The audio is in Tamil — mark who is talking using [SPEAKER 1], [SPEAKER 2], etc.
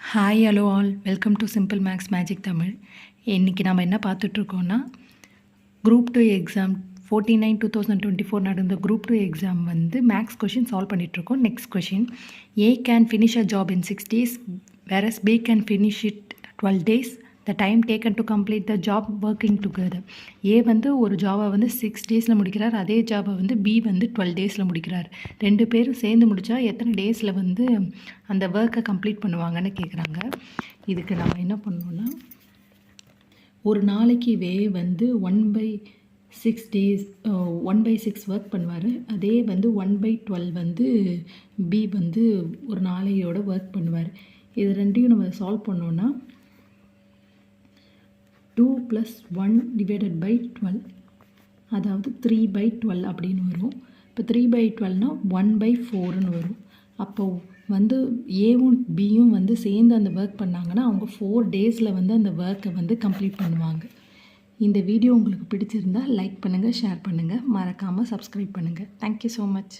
[SPEAKER 1] Hi hello all welcome to simple maths magic Tamil. இன்றைக்கி நம்ம என்ன பார்த்துட்ருக்கோன்னா, குரூப் 2 எக்ஸாம் 49/2024 நடந்த குரூப் 2 எக்ஸாம் வந்து மேக்ஸ் கொஷின் சால்வ் பண்ணிகிட்ருக்கோம். Next question, A can finish a job in 6 days whereas B can finish it 12 days. The time taken to complete the job working together. A வந்து ஒரு ஜாபை வந்து 6 days முடிக்கிறார், அதே ஜாபை வந்து பி வந்து 12 days முடிக்கிறார். ரெண்டு பேரும் சேர்ந்து முடித்தா எத்தனை டேஸில் வந்து அந்த ஒர்க்கை கம்ப்ளீட் பண்ணுவாங்கன்னு கேட்குறாங்க. இதுக்கு நம்ம என்ன பண்ணோன்னா, ஒரு நாளைக்கு வே வந்து 1/6 days 1/6 ஒர்க் பண்ணுவார். அதே வந்து 1/12 வந்து பி வந்து ஒரு நாளையோட ஒர்க் பண்ணுவார். இது ரெண்டையும் நம்ம சால்வ் பண்ணோன்னா 2 + 1 / 12, அதாவது 3/12 அப்படின்னு வரும். இப்போ 3/12னா 1/4ன்னு வரும். அப்போது வந்து ஏவும் பியும் வந்து சேர்ந்து அந்த ஒர்க் பண்ணாங்கன்னா அவங்க 4 daysல வந்து அந்த ஒர்க்கை வந்து கம்ப்ளீட் பண்ணுவாங்க. இந்த வீடியோ உங்களுக்கு பிடிச்சிருந்தால் லைக் பண்ணுங்கள், ஷேர் பண்ணுங்கள், மறக்காமல் சப்ஸ்கிரைப் பண்ணுங்கள். Thank you so much.